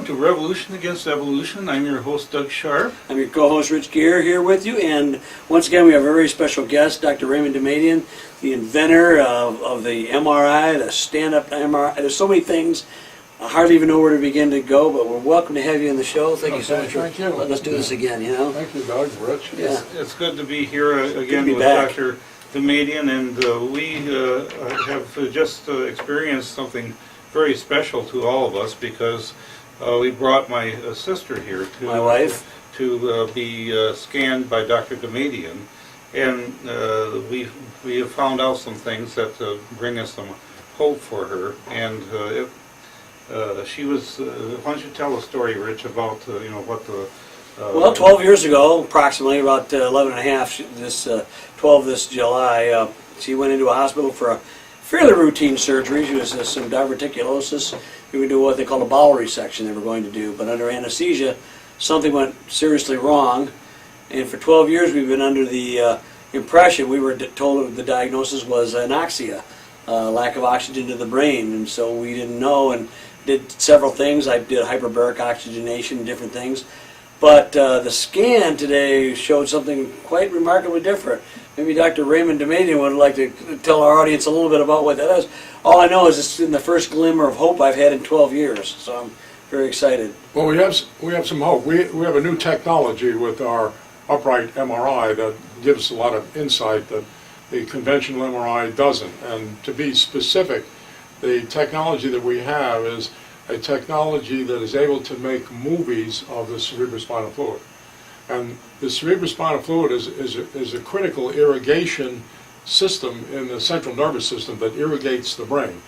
welcome to Revolution Against Evolution. I'm your host, Doug Sharp. I'm your co-host, Rich Geer, here with you. And once again, we have a very special guest, Dr. Raymond Damadian, the inventor of the MRI, the stand-up MRI. There's so many things, I hardly even know where to begin to go, but we're welcome to have you in the show. Thank you so much for letting us do this again, you know. Thank you, Doug, Rich. Yeah. It's good to be here again be with back. Dr. Damadian, and we have just experienced something very special to all of us because we brought my sister here to My wife. to be scanned by Dr. Damadian, and we have found out some things that bring us some hope for her. And she was. Why don't you tell a story, Rich, about what the. Well, 12 years ago, approximately, about 11 and a half, this July, she went into a hospital for a fairly routine surgery. She was some diverticulosis. We would do what they call a bowel resection they were going to do, but under anesthesia, something went seriously wrong. And for 12 years, we've been under the impression, we were told the diagnosis was anoxia, lack of oxygen to the brain, and so we didn't know and did several things. I did hyperbaric oxygenation, different things. But the scan today showed something quite remarkably different. Maybe Dr. Raymond Damadian would like to tell our audience a little bit about what that is. All I know is it's in the first glimmer of hope I've had in 12 years, so I'm very excited. Well, we have some hope. We have a new technology with our upright MRI that gives a lot of insight that the conventional MRI doesn't. And to be specific, the technology that we have is a technology that is able to make movies of the cerebrospinal fluid. And the cerebrospinal fluid is a critical irrigation system in the central nervous system that irrigates the brain,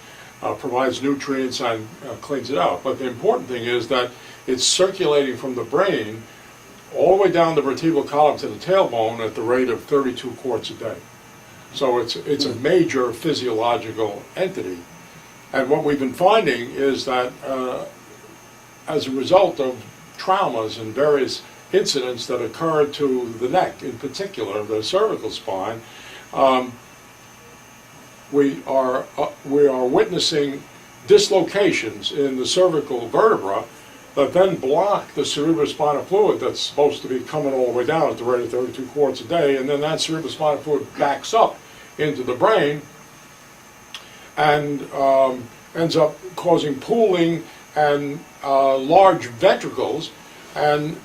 provides nutrients and cleans it out. But the important thing is that it's circulating from the brain all the way down the vertebral column to the tailbone at the rate of 32 quarts a day. So it's a major physiological entity. And what we've been finding is that as a result of traumas and various incidents that occurred to the neck, in particular the cervical spine, we are witnessing dislocations in the cervical vertebra that then block the cerebrospinal fluid that's supposed to be coming all the way down at the rate of 32 quarts a day, and then that cerebrospinal fluid backs up into the brain and ends up causing pooling and large ventricles. And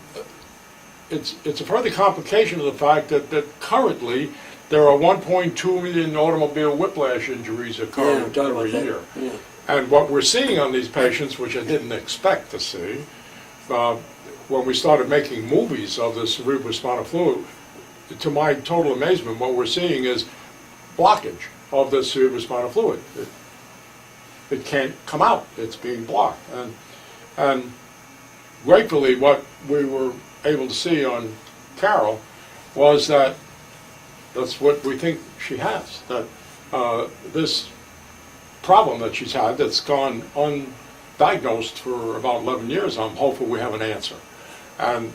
it's a further complication of the fact that currently there are 1.2 million automobile whiplash injuries occurring every year. Yeah. And what we're seeing on these patients, which I didn't expect to see, when we started making movies of the cerebrospinal fluid, to my total amazement, what we're seeing is blockage of the cerebrospinal fluid. It can't come out. It's being blocked. And gratefully, what we were able to see on Carol was that that's what we think she has. That this problem that she's had that's gone undiagnosed for about 11 years, I'm hopeful we have an answer. And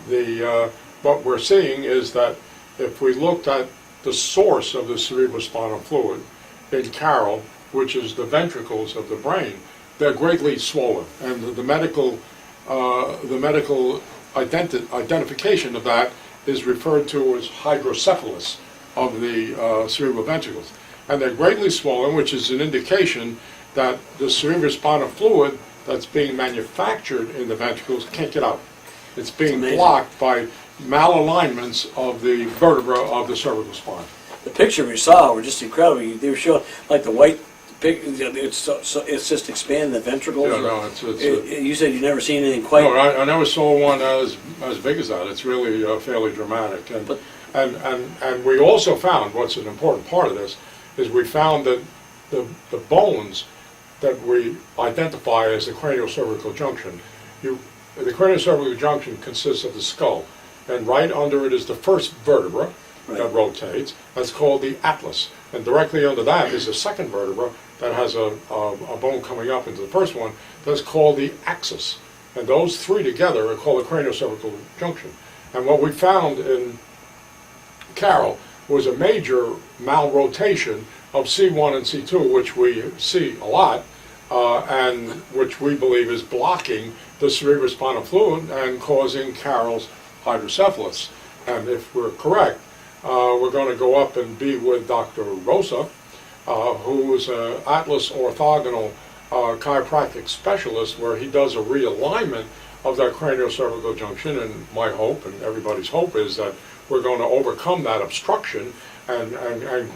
what we're seeing is that if we looked at the source of the cerebrospinal fluid in Carol, which is the ventricles of the brain, they're greatly swollen, and the medical identification of that is referred to as hydrocephalus of the cerebral ventricles, and they're greatly swollen, which is an indication that the cerebrospinal fluid that's being manufactured in the ventricles can't get out. It's being blocked by malalignments of the vertebra of the cervical spine. The picture we saw were just incredible. They were showing like the white. It's just expanding the ventricles. Yeah, no, you said you've never seen anything quite. No, I never saw one as big as that. It's really fairly dramatic. And we also found, what's an important part of this, is we found that the bones that we identify as the craniocervical junction, the craniocervical junction consists of the skull, and right under it is the first vertebra that rotates. That's called the atlas. And directly under that is the second vertebra that has a bone coming up into the first one. That's called the axis. And those three together are called the craniocervical junction. And what we found in Carol was a major malrotation of C1 and C2, which we see a lot, and which we believe is blocking the cerebrospinal fluid and causing Carol's hydrocephalus. And if we're correct, we're going to go up and be with Dr. Rosa, who is an Atlas orthogonal chiropractic specialist, where he does a realignment of that craniocervical junction. And my hope, and everybody's hope, is that we're going to overcome that obstruction and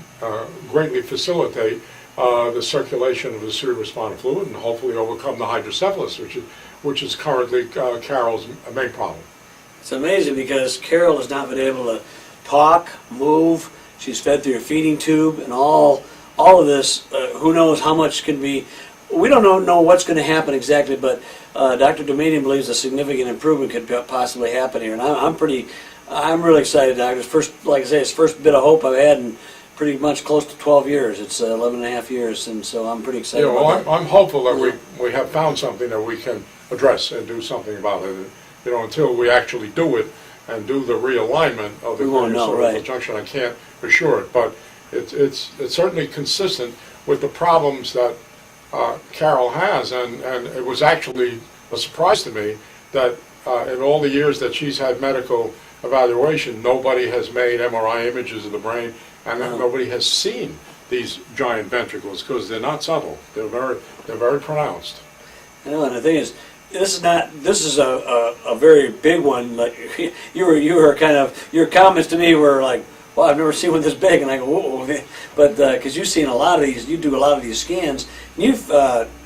greatly facilitate the circulation of the cerebrospinal fluid, and hopefully overcome the hydrocephalus, which is currently Carol's main problem. It's amazing because Carol has not been able to talk, move. She's fed through a feeding tube, and all of this. Who knows how much can be? We don't know what's going to happen exactly, but Dr. Damadian believes a significant improvement could possibly happen here, and I'm really excited, Doctor. First, like I say, it's the first bit of hope I've had in pretty much close to 12 years. It's 11 and a half years, and so I'm pretty excited. Yeah, well, about that. I'm hopeful that we have found something that we can address and do something about it. Until we actually do it and do the realignment of the craniocervical junction, I can't assure it. But it's certainly consistent with the problems that Carol has, and it was actually a surprise to me that in all the years that she's had medical evaluation, nobody has made MRI images of the brain, and that nobody has seen these giant ventricles, because they're not subtle. They're very pronounced. I know, and the thing is, this is a very big one. Like you were kind of, your comments to me were like, well, I've never seen one this big, and I go, whoa. But because you've seen a lot of these, you do a lot of these scans, and you've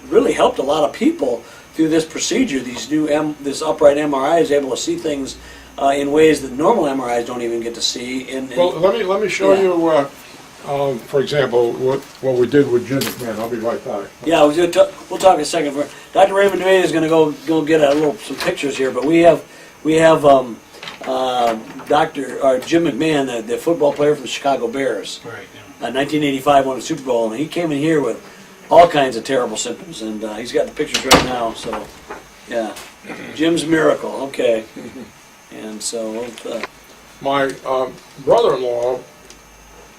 really helped a lot of people through this procedure. This upright MRI is able to see things in ways that normal MRIs don't even get to see. Well, let me show you, for example, what we did with Jim McMahon. I'll be right back. Yeah, we'll talk in a second. Dr. Raymond Damadian is going to go get some pictures here, but we have Dr. Jim McMahon, the football player from the Chicago Bears. Right. 1985 won a Super Bowl, and he came in here with all kinds of terrible symptoms, and he's got the pictures right now. So, yeah, Jim's miracle. Okay, and so my brother-in-law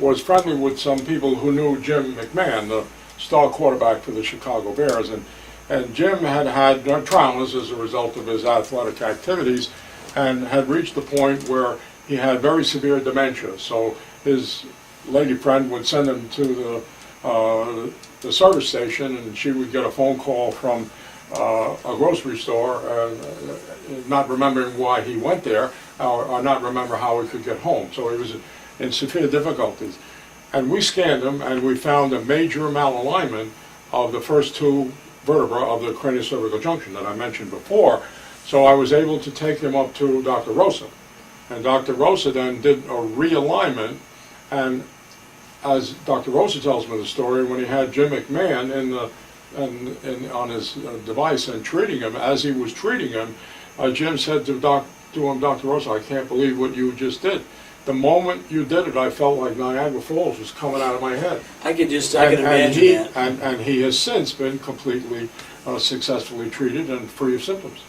was friendly with some people who knew Jim McMahon, the star quarterback for the Chicago Bears, and Jim had traumas as a result of his athletic activities, and had reached the point where he had very severe dementia. So his lady friend would send him to the service station, and she would get a phone call from a grocery store, not remembering why he went there, or not remember how he could get home. So he was in severe difficulties. And we scanned him, and we found a major malalignment of the first two vertebrae of the craniocervical junction that I mentioned before. So I was able to take him up to Dr. Rosa. And Dr. Rosa then did a realignment, and as Dr. Rosa tells me the story, when he had Jim McMahon on his device and treating him, as he was treating him, Jim said to him, Dr. Rosa, I can't believe what you just did. The moment you did it, I felt like Niagara Falls was coming out of my head. I can imagine that. And he has since been completely successfly treated and free of symptoms.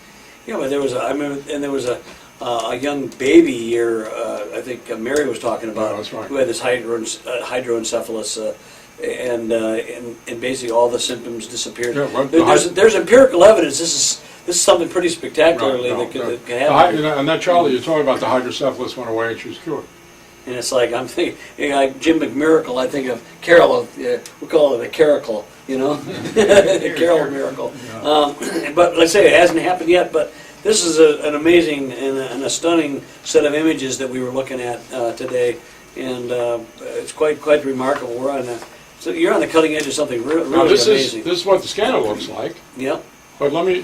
Yeah, but there was a young baby here. I think Mary was talking about, Yeah, that's right. who had this hydrocephalus, and basically all the symptoms disappeared. Yeah, well, there's empirical evidence. This is something pretty spectacularly that can happen. And that Charlie, you're talking about, the hydrocephalus went away and she was cured. And it's like, I'm thinking, like Jim McMiracle, I think of Carol, we call it a caracle, the Carol miracle. But let's say it hasn't happened yet, but this is an amazing and a stunning set of images that we were looking at today, and it's quite remarkable. So you're on the cutting edge of something really amazing. This is what the scanner looks like. Yep. But let me,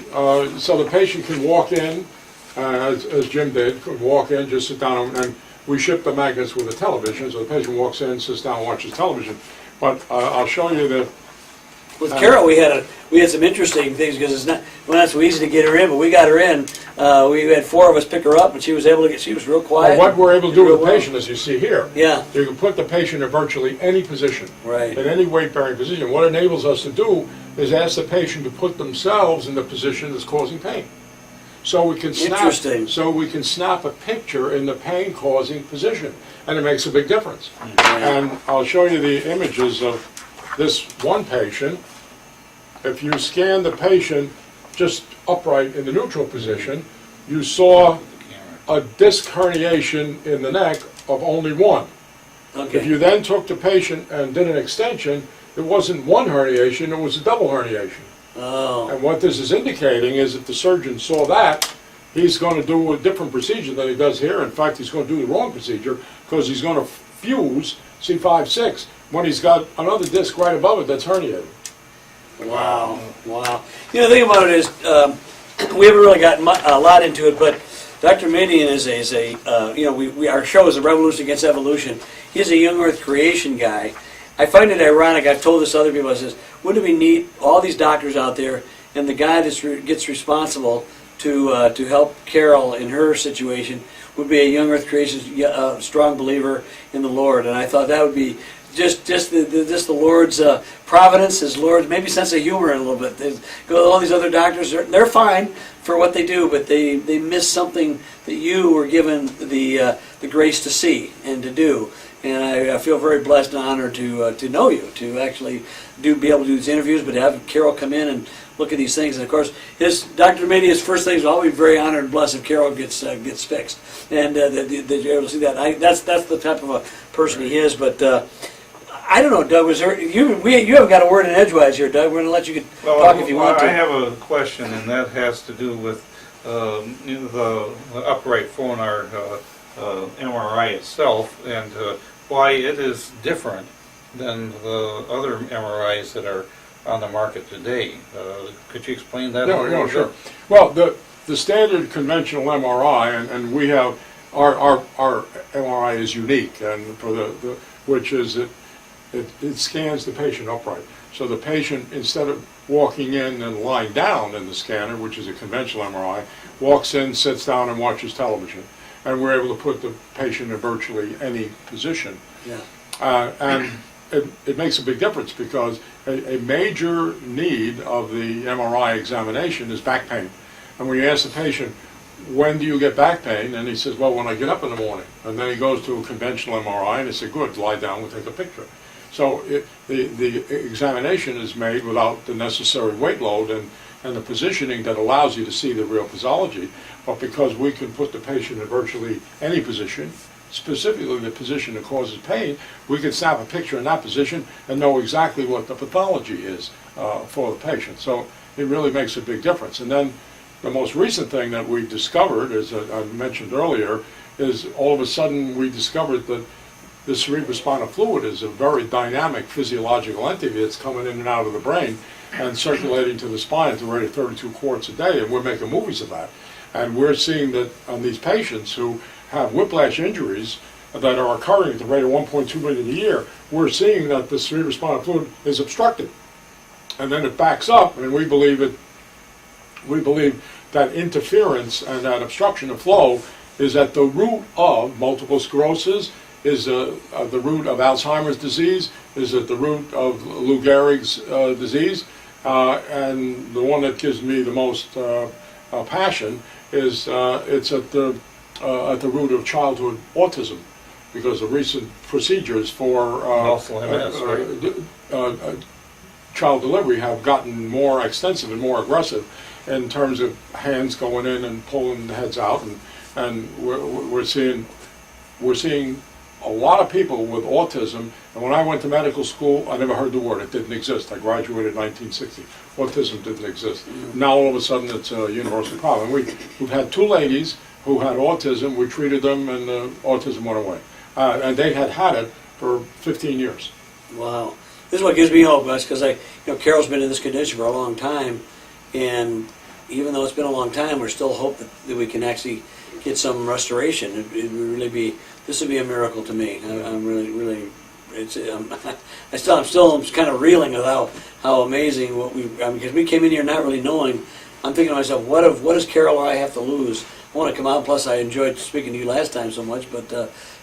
so the patient can walk in, as Jim did, could walk in, just sit down, and we ship the magnets with a television, so the patient walks in, sits down, and watches television. But I'll show you that. With Carol, we had some interesting things, because it's not so easy to get her in, but we got her in. We had 4 of us pick her up, and she was able to she was real quiet. What we're able to do with the patient, as you see here, yeah, you can put the patient in virtually any position, right, in any weight-bearing position. What it enables us to do is ask the patient to put themselves in the position that's causing pain. So we can snap a picture in the pain-causing position, and it makes a big difference. Mm-hmm. And I'll show you the images of this one patient. if you scan the patient just upright in the neutral position, you saw a disc herniation in the neck of only one. Okay. If you then took the patient and did an extension, it wasn't one herniation, it was a double herniation. Oh. And what this is indicating is if the surgeon saw that, he's going to do a different procedure than he does here. In fact, he's going to do the wrong procedure because he's going to fuse C5-6 when he's got another disc right above it that's herniated. Wow. Wow. You know, the thing about it is, we haven't really gotten a lot into it, but Dr. Damadian is a you know, our show is a revolution against evolution. He's a young earth creation guy. I find it ironic, I've told this to other people, I says, wouldn't it be neat, all these doctors out there, and the guy that gets responsible to help Carol in her situation would be a young earth creation strong believer in the Lord. And I thought that would be just the Lord's providence, His Lord's maybe sense of humor a little bit. They go, all these other doctors, they're fine for what they do, but they miss something that you were given the grace to see and to do. And I feel very blessed and honored to know you, to actually be able to do these interviews, but to have Carol come in and look at these things. And of course, Dr. Damadian's first thing is I'll be very honored and blessed if Carol gets fixed, and that you're able to see that. That's the type of a person he is. But I don't know, Doug. Was there you haven't got a word in edgewise here, Doug? We're going to let you talk if you want to. I have a question, and that has to do with the upright phonar MRI itself, and why it is different than the other MRIs that are on the market today. Could you explain that? No, sure. Well, the standard conventional MRI, and we have our MRI is unique, and for which is it scans the patient upright. So the patient, instead of walking in and lying down in the scanner, which is a conventional MRI, walks in, sits down, and watches television. And we're able to put the patient in virtually any position. Yeah. And it makes a big difference because a major need of the MRI examination is back pain. And when you ask the patient, when do you get back pain? And he says, well, when I get up in the morning. And then he goes to a conventional MRI and they say, good, lie down, we'll take a picture. So the examination is made without the necessary weight load and the positioning that allows you to see the real pathology. But because we can put the patient in virtually any position, specifically the position that causes pain, we can snap a picture in that position and know exactly what the pathology is for the patient. So it really makes a big difference. And then the most recent thing that we discovered, as I mentioned earlier, is all of a sudden we discovered that the cerebrospinal fluid is a very dynamic physiological entity that's coming in and out of the brain and circulating to the spine at the rate of 32 quarts a day, and we're making movies of that. And we're seeing that on these patients who have whiplash injuries that are occurring at the rate of 1.2 million a year, we're seeing that the cerebrospinal fluid is obstructed. And then it backs up, and we believe that interference and that obstruction of flow is at the root of multiple sclerosis, is the root of Alzheimer's disease, is at the root of Lou Gehrig's disease, and the one that gives me the most passion is it's at the root of childhood autism, because the recent procedures for child delivery have gotten more extensive and more aggressive in terms of hands going in and pulling the heads out, and we're seeing a lot of people with autism. And when I went to medical school, I never heard the word. It didn't exist. I graduated in 1960. Autism didn't exist. Now all of a sudden it's a universal problem. We've had two ladies who had autism. We treated them and autism went away. And they had it for 15 years. Wow. This is what gives me hope, Gus, because Carol's been in this condition for a long time, and even though it's been a long time, we're still hope that we can actually get some restoration. It would really be. This would be a miracle to me. I'm really. I'm still kind of reeling about how amazing because we came in here not really knowing. I'm thinking to myself, what does Carol or I have to lose? I want to come out. Plus, I enjoyed speaking to you last time so much, but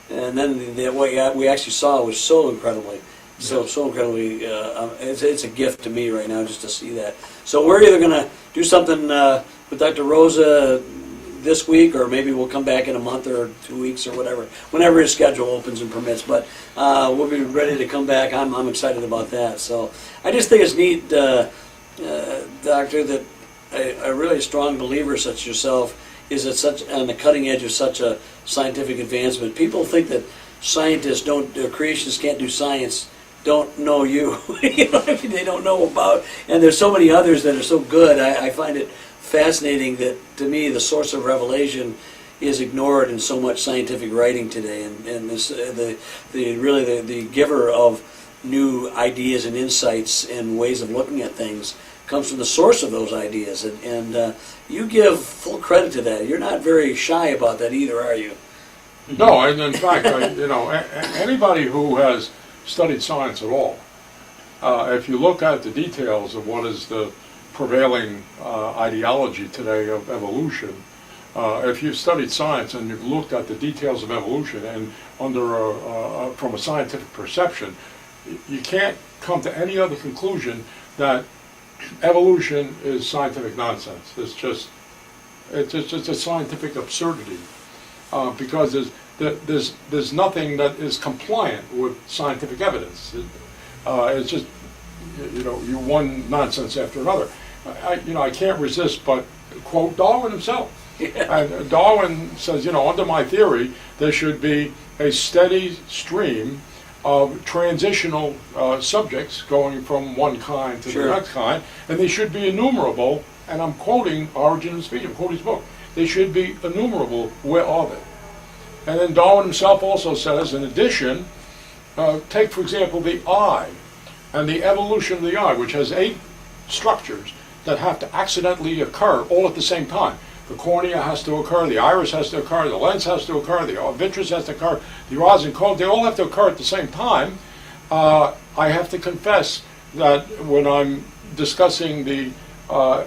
and then what we actually saw was so incredibly. So incredibly, it's a gift to me right now just to see that. So we're either going to do something with Dr. Rosa this week, or maybe we'll come back in a month or 2 weeks or whatever, whenever his schedule opens and permits. But we'll be ready to come back. I'm excited about that. So I just think it's neat. Doctor, that a really strong believer such as yourself is at such on the cutting edge of such a scientific advancement. People think that scientists don't, creationists can't do science, don't know you. You know, I mean, they don't know about, and there's so many others that are so good. I find it fascinating that, to me, the source of revelation is ignored in so much scientific writing today, and this, the giver of new ideas and insights and ways of looking at things comes from the source of those ideas, and you give full credit to that. You're not very shy about that either, are you? No, and in fact, anybody who has studied science at all, if you look at the details of what is the prevailing ideology today of evolution, if you've studied science and you've looked at the details of evolution and from a scientific perception, you can't come to any other conclusion that evolution is scientific nonsense. It's just a scientific absurdity, because there's nothing that is compliant with scientific evidence. It's just, you one nonsense after another. I can't resist but quote Darwin himself. And Darwin says, under my theory, there should be a steady stream of transitional subjects going from one kind to the next kind, and they should be innumerable, and I'm quoting Origin of Species, I'm quoting his book, they should be innumerable, where are they? And then Darwin himself also says, in addition, take for example the eye, and the evolution of the eye, which has 8 structures that have to accidentally occur all at the same time. The cornea has to occur, the iris has to occur, the lens has to occur, the vitreous has to occur, the rods and cones, they all have to occur at the same time. I have to confess that when I'm discussing the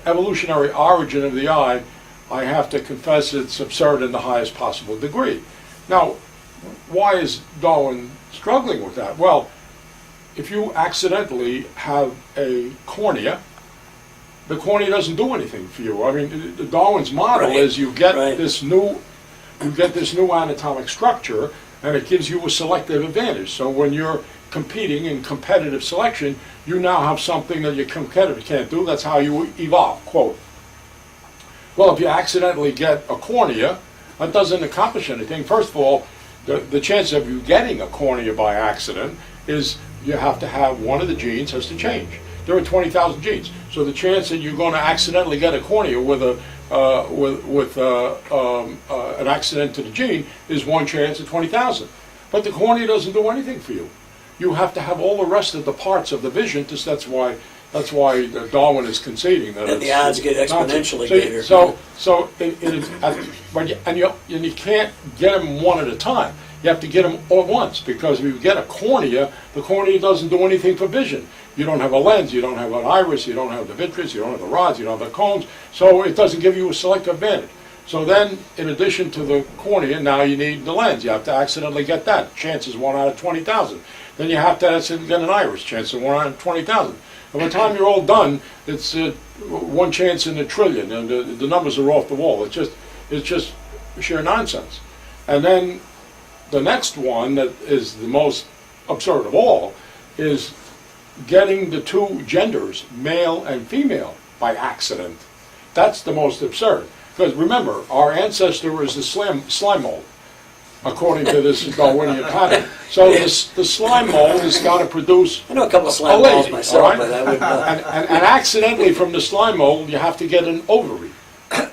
evolutionary origin of the eye, I have to confess it's absurd in the highest possible degree. Now, why is Darwin struggling with that? Well, if you accidentally have a cornea, the cornea doesn't do anything for you. I mean, Darwin's model is you get this new anatomic structure, and it gives you a selective advantage. So when you're competing in competitive selection, you now have something that your competitor can't do. That's how you evolve, quote. Well, if you accidentally get a cornea, that doesn't accomplish anything. First of all, the chance of you getting a cornea by accident is you have to have one of the genes has to change. There are 20,000 genes, so the chance that you're going to accidentally get a cornea with an accident to the gene is 1 chance in 20,000. But the cornea doesn't do anything for you. You have to have all the rest of the parts of the vision. That's why Darwin is conceding that. And the odds get exponentially greater. And you can't get them one at a time. You have to get them all at once, because if you get a cornea, the cornea doesn't do anything for vision. You don't have a lens, you don't have an iris, you don't have the vitreous, you don't have the rods, you don't have the cones, so it doesn't give you a selective advantage. So then, in addition to the cornea, now you need the lens. You have to accidentally get that. Chance is 1 out of 20,000. Then you have to accidentally get an iris. Chance of 1 out of 20,000. And by the time you're all done, it's 1 chance in a trillion, and the numbers are off the wall. It's just sheer nonsense. And then the next one that is the most absurd of all is getting the 2 genders, male and female, by accident. That's the most absurd. Because remember, our ancestor is the slime mold, according to this Darwinian pattern. So the slime mold has got to produce I know a couple of slime molds myself, right? but I would... and accidentally from the slime mold, you have to get an ovary.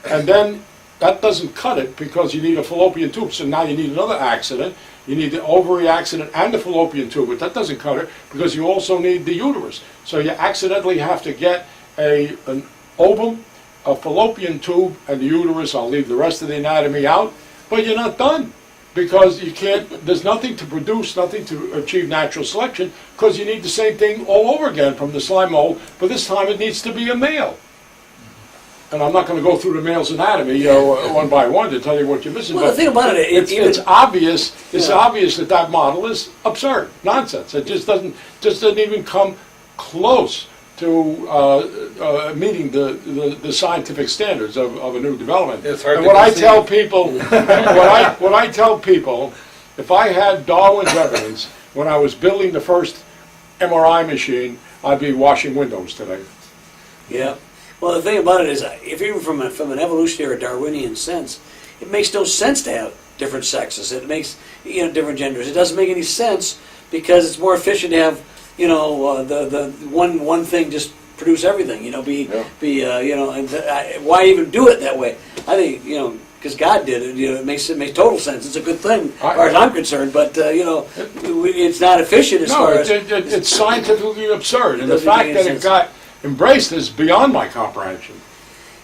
And then that doesn't cut it, because you need a fallopian tube. So now you need another accident. You need the ovary accident and the fallopian tube, but that doesn't cut it, because you also need the uterus. So you accidentally have to get an ovum, a fallopian tube, and the uterus. I'll leave the rest of the anatomy out, but you're not done, because you can't, there's nothing to produce, nothing to achieve natural selection, because you need the same thing all over again from the slime mold, but this time it needs to be a male. And I'm not going to go through the male's anatomy, one by one to tell you what you're missing. Well, the thing about it, it's obvious. It's obvious that model is absurd, nonsense. It just doesn't even come close to meeting the scientific standards of a new development. It's hard and to what I conceive. tell people, what I tell people, if I had Darwin's evidence when I was building the first MRI machine, I'd be washing windows today. Yeah. Well, the thing about it is, if even from an evolutionary or Darwinian sense, it makes no sense to have different sexes. It makes different genders. It doesn't make any sense because it's more efficient to have the one thing just produce everything. Why even do it that way? I think because God did it. It makes total sense. It's a good thing as far as I'm concerned. But it's not efficient as far as it's scientifically absurd, and the fact that it got embraced is beyond my comprehension.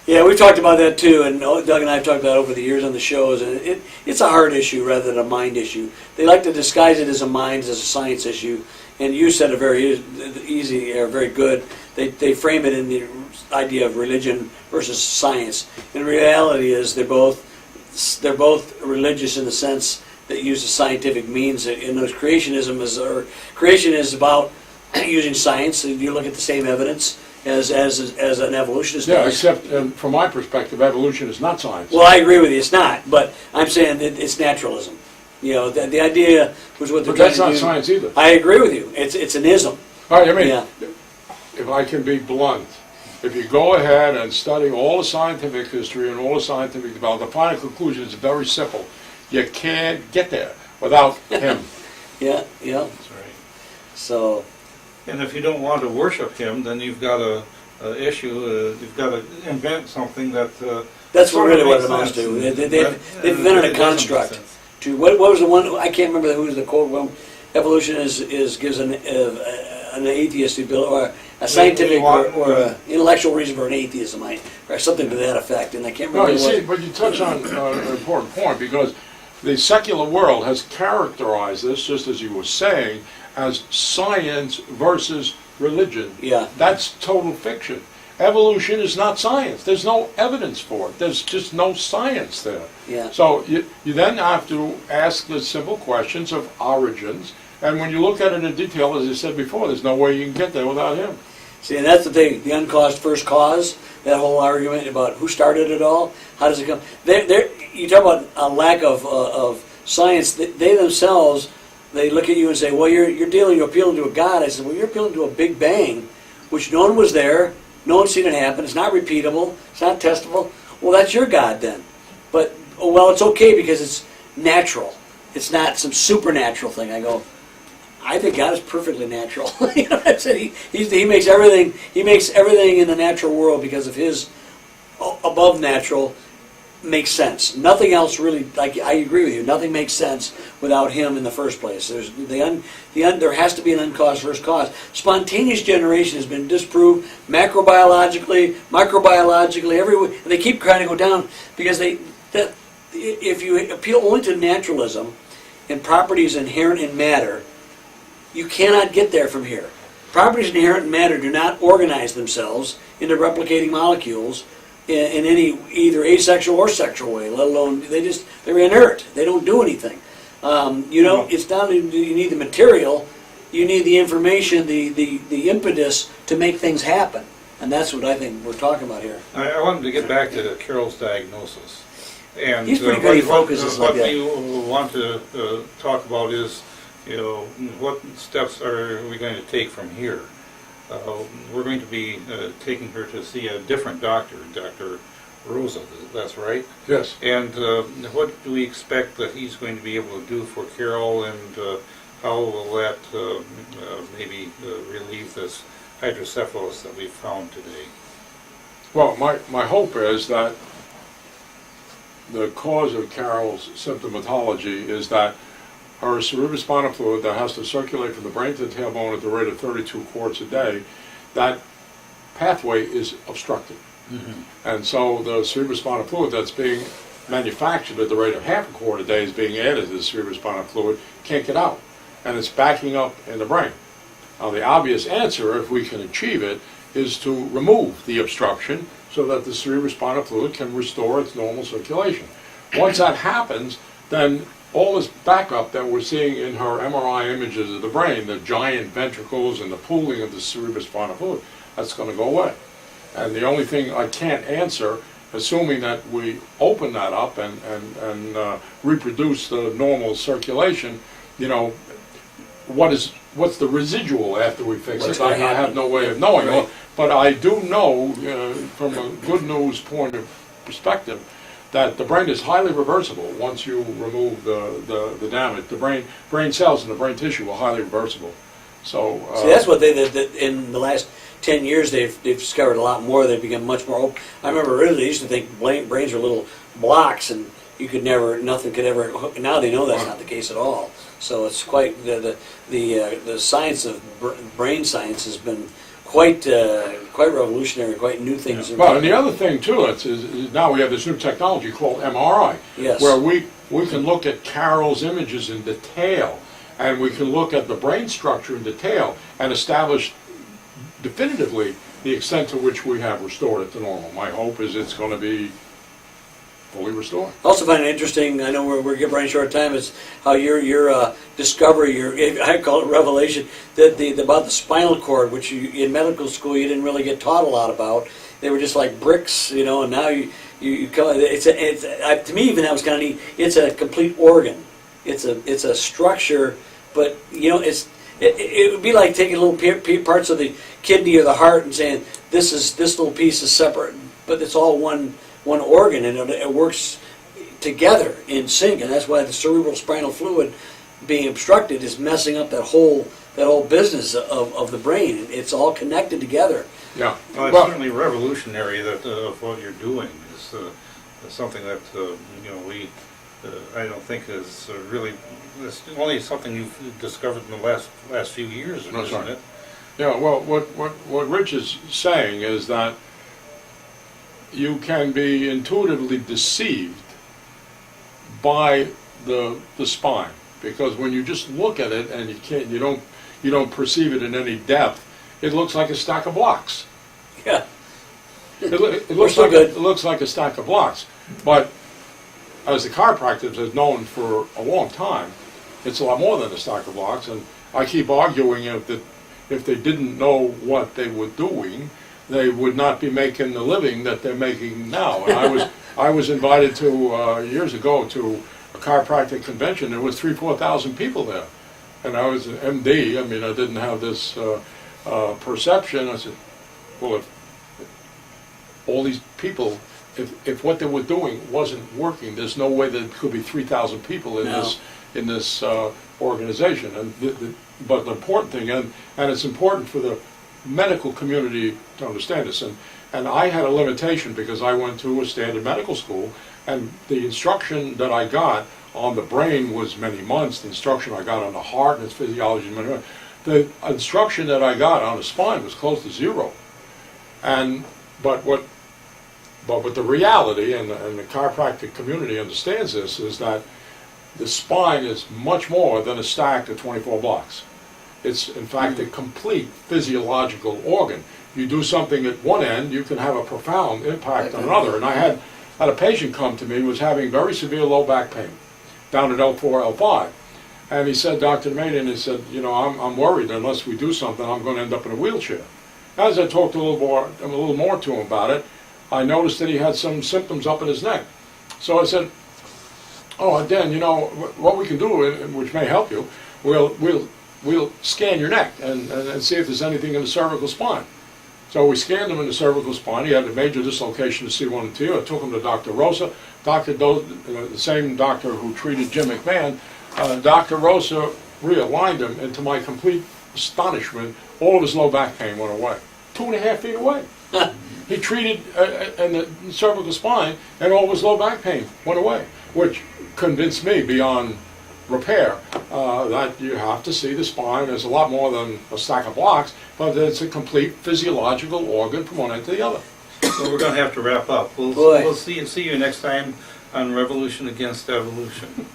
Yeah, we've talked about that too, and Doug and I have talked about it over the years on the shows, and it's a heart issue rather than a mind issue. They like to disguise it as a mind, as a science issue, and you said it very easy, or very good. They frame it in the idea of religion versus science. And the reality is they're both religious in the sense that use the scientific means. In those creation is about using science. You look at the same evidence as an evolutionist Yeah, does. except from my perspective, evolution is not science. Well, I agree with you. It's not, but I'm saying that it's naturalism. The idea was what they're But that's trying not to do. science either. I agree with you. It's an ism. All right, I mean, Yeah. if I can be blunt, if you go ahead and study all the scientific history and all the scientific development, the final conclusion is very simple. You can't get there without him. Yeah. That's right. So. And if you don't want to worship him, then you've got a issue. You've got to invent something that. That's sort really of what makes it amounts sense. to. They've invented a construct. What was the one? I can't remember who's the quote. Well, evolution gives an atheist the ability, or a scientific or a intellectual reason for an atheism, or something to that effect. And I can't remember. No, you see, but you touch on an important point, because the secular world has characterized this, just as you were saying, as science versus religion. Yeah. That's total fiction. Evolution is not science. There's no evidence for it. There's just no science there. Yeah. So you then have to ask the simple questions of origins, and when you look at it in detail, as I said before, there's no way you can get there without him. See, and that's the thing, the uncaused first cause, that whole argument about who started it all, how does it come? You talk about a lack of science. They themselves, they look at you and say, well, you're appealing to a God. I said, well, you're appealing to a Big Bang, which no one was there, no one's seen it happen, it's not repeatable, it's not testable. Well, that's your God then. But, well, it's okay because it's natural. It's not some supernatural thing. I go, I think God is perfectly natural. You know what I'm saying? He makes everything. He makes everything in the natural world because of his above natural makes sense. Nothing else really. Like I agree with you. Nothing makes sense without him in the first place. There has to be an uncaused first cause. Spontaneous generation has been disproved macrobiologically, microbiologically, everywhere. And they keep trying to go down because if you appeal only to naturalism and properties inherent in matter, you cannot get there from here. Properties inherent in matter do not organize themselves into replicating molecules in any either asexual or sexual way, let alone they're inert. They don't do anything. It's not you need the material, you need the information, the impetus to make things happen. And that's what I think we're talking about here. I wanted to get back to Carol's diagnosis. And He's pretty good. He focuses like that. What we want to talk about is, what steps are we going to take from here? We're going to be taking her to see a different doctor, Dr. Rosa, that's right? Yes. And what do we expect that he's going to be able to do for Carol, and how will that maybe relieve this hydrocephalus that we found today? Well, my hope is that the cause of Carol's symptomatology is that her cerebrospinal fluid that has to circulate from the brain to the tailbone at the rate of 32 quarts a day, that pathway is obstructed. Mm-hmm. And so the cerebrospinal fluid that's being manufactured at the rate of half a quart a day is being added to the cerebrospinal fluid, can't get out. And it's backing up in the brain. Now the obvious answer, if we can achieve it, is to remove the obstruction so that the cerebrospinal fluid can restore its normal circulation. Once that happens, then all this backup that we're seeing in her MRI images of the brain, the giant ventricles and the pooling of the cerebrospinal fluid, that's going to go away. And the only thing I can't answer, assuming that we open that up and reproduce the normal circulation, what is what's the residual after we fix What's it? gonna I have happen? no way of knowing. Right. But I do know, from a good news point of perspective, that the brain is highly reversible once you remove the damage. The brain cells and the brain tissue are highly reversible. So See, that's what that in the last 10 years they've discovered a lot more. They've become much more open. I remember really they used to think brains were little blocks and you could never, nothing could ever hook. Now they know that's not the case at all. So it's quite the science of brain science has been quite revolutionary, quite new things. Well, and the other thing too is now we have this new technology called MRI, Yes. where we can look at Carol's images in detail, and we can look at the brain structure in detail and establish definitively the extent to which we have restored it to normal. My hope is it's going to be fully restored. Also find it interesting, I know we're getting running short of time, is how your discovery, I call it revelation, that about the spinal cord, which in medical school you didn't really get taught a lot about. They were just like bricks, and now you come, to me even that was kind of neat. It's a complete organ. It's a structure, but it would be like taking little parts of the kidney or the heart and saying this little piece is separate, but it's all one organ, and it works together in sync, and that's why the cerebral spinal fluid being obstructed is messing up that whole business of the brain. It's all connected together. Yeah. Well, it's certainly revolutionary that of what you're doing is something that we I don't think is really. It's only something you've discovered in the last few years, That's isn't right. it? Yeah. Well, what Rich is saying is that you can be intuitively deceived by the spine, because when you just look at it and you don't perceive it in any depth, it looks like a stack of blocks. Yeah. It looks like a stack of blocks, but as the chiropractors have known for a long time, it's a lot more than a stack of blocks. And I keep arguing if they didn't know what they were doing, they would not be making the living that they're making now. And I was invited to years ago to a chiropractic convention. There was 3,000-4,000 people there, and I was an MD. I mean, I didn't have this perception. I said, well, if all these people, if what they were doing wasn't working, there's no way there could be 3,000 people in this organization. And but the important thing, and it's important for the medical community to understand this, and I had a limitation because I went to a standard medical school, and the instruction that I got on the brain was many months. The instruction I got on the heart and its physiology was many months. The instruction that I got on the spine was close to zero. But what the reality, and the chiropractic community understands this, is that the spine is much more than a stack of 24 blocks. It's, in fact, a complete physiological organ. You do something at one end, you can have a profound impact on another. And I had a patient come to me who was having very severe low back pain down at L4, L5. And he said, Dr. Damadian, he said, I'm worried unless we do something, I'm going to end up in a wheelchair. As I talked a little more to him about it, I noticed that he had some symptoms up in his neck. So I said, oh, Dan, what we can do, which may help you, we'll scan your neck and see if there's anything in the cervical spine. So we scanned him in the cervical spine. He had a major dislocation of C1 and T. I took him to Dr. Rosa. The same doctor who treated Jim McMahon, Dr. Rosa realigned him, and to my complete astonishment, all of his low back pain went away. 2.5 feet away. He treated in the cervical spine, and all of his low back pain went away, which convinced me beyond repair that you have to see the spine as a lot more than a stack of blocks, but it's a complete physiological organ from one end to the other. So we're going to have to wrap up. We'll see you next time on Revolution Against Evolution.